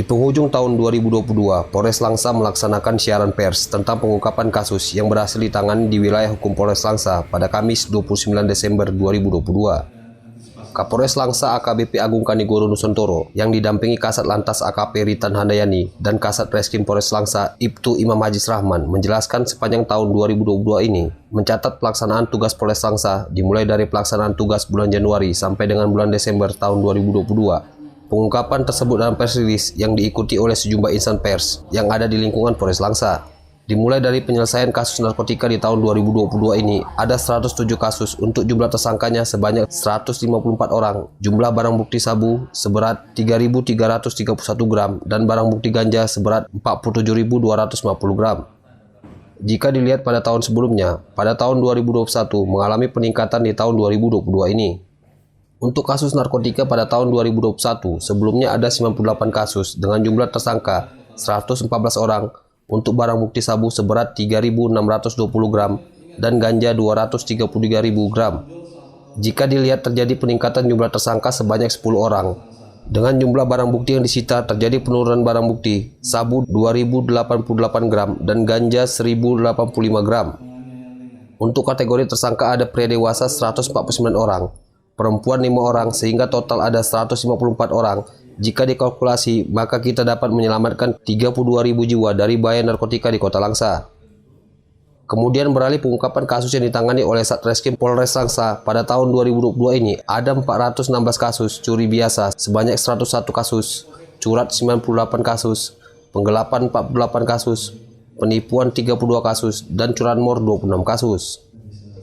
Di penghujung tahun 2022, Polres Langsa melaksanakan siaran pers tentang pengungkapan kasus yang berhasil ditangani di wilayah hukum Polres Langsa pada Kamis 29 Desember 2022. Kapolres Langsa AKBP Agung Kanigoro Nusantoro yang didampingi Kasat Lantas AKP Ritan Handayani dan Kasat Reskrim Polres Langsa Ibtu Imam Hajiz Rahman menjelaskan sepanjang tahun 2022 ini mencatat pelaksanaan tugas Polres Langsa dimulai dari pelaksanaan tugas bulan Januari sampai dengan bulan Desember tahun 2022. Pengungkapan tersebut dalam press release yang diikuti oleh sejumlah insan pers yang ada di lingkungan Polres Langsa. Dimulai dari penyelesaian kasus narkotika di tahun 2022 ini, ada 107 kasus untuk jumlah tersangkanya sebanyak 154 orang, jumlah barang bukti sabu seberat 3.331 gram, dan barang bukti ganja seberat 47.250 gram. Jika dilihat pada tahun sebelumnya, pada tahun 2021 mengalami peningkatan di tahun 2022 ini. Untuk kasus narkotika pada tahun 2021, sebelumnya ada 98 kasus dengan jumlah tersangka 114 orang, untuk barang bukti sabu seberat 3.620 gram dan ganja 233.000 gram. Jika dilihat terjadi peningkatan jumlah tersangka sebanyak 10 orang. Dengan jumlah barang bukti yang disita terjadi penurunan barang bukti, sabu 2.088 gram dan ganja 1.085 gram. Untuk kategori tersangka ada pria dewasa 149 orang, perempuan 5 orang sehingga total ada 154 orang. Jika dikalkulasi, maka kita dapat menyelamatkan 32.000 jiwa dari bahaya narkotika di Kota Langsa. Kemudian beralih pengungkapan kasus yang ditangani oleh Satreskrim Polres Langsa pada tahun 2022 ini, ada 416 kasus curi biasa sebanyak 101 kasus, curat 98 kasus, penggelapan 48 kasus, penipuan 32 kasus, dan curanmor 26 kasus.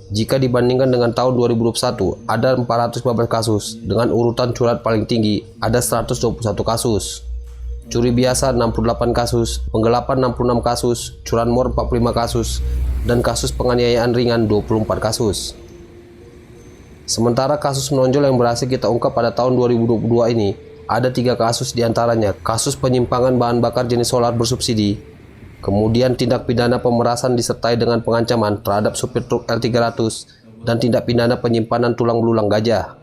Jika dibandingkan dengan tahun 2021, ada 415 kasus, dengan urutan curat paling tinggi, ada 121 kasus. Curi biasa 68 kasus, penggelapan 66 kasus, curanmor 45 kasus, dan kasus penganiayaan ringan 24 kasus. Sementara kasus menonjol yang berhasil kita ungkap pada tahun 2022 ini, ada 3 kasus diantaranya kasus penyimpangan bahan bakar jenis solar bersubsidi, kemudian tindak pidana pemerasan disertai dengan pengancaman terhadap supir truk L300 dan tindak pidana penyimpanan tulang belulang gajah.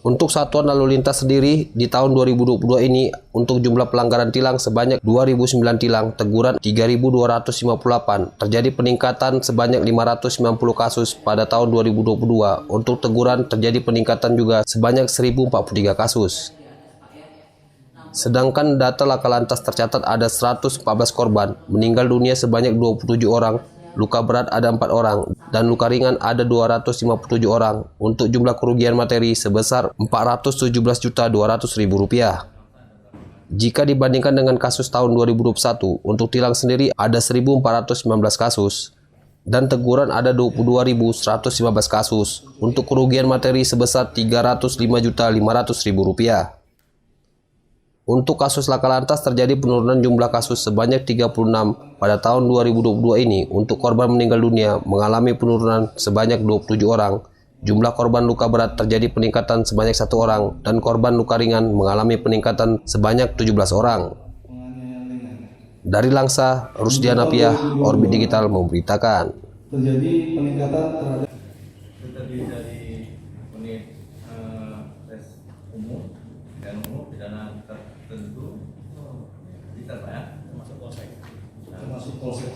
Untuk satuan lalu lintas sendiri di tahun 2022 ini untuk jumlah pelanggaran tilang sebanyak 2.009 tilang, teguran 3.258, terjadi peningkatan sebanyak 590 kasus pada tahun 2022. Untuk teguran terjadi peningkatan juga sebanyak 1.043 kasus. Sedangkan data laka lantas tercatat ada 114 korban, meninggal dunia sebanyak 27 orang, luka berat ada 4 orang, dan luka ringan ada 257 orang, untuk jumlah kerugian materi sebesar Rp417.200.000. Jika dibandingkan dengan kasus tahun 2021, untuk tilang sendiri ada 1.419 kasus, dan teguran ada 22.115 kasus, untuk kerugian materi sebesar Rp305.500.000. Untuk kasus laka lantas terjadi penurunan jumlah kasus sebanyak 36 pada tahun 2022 ini. Untuk korban meninggal dunia mengalami penurunan sebanyak 27 orang. Jumlah korban luka berat terjadi peningkatan sebanyak 1 orang dan korban luka ringan mengalami peningkatan sebanyak 17 orang. Dari Langsa, Rusdiana Piah, Orbit Digital memberitakan. Terjadi peningkatan terhadap dari unit tes umum dan pidana tertentu bisa Pak ya, termasuk polsek. termasuk polsek.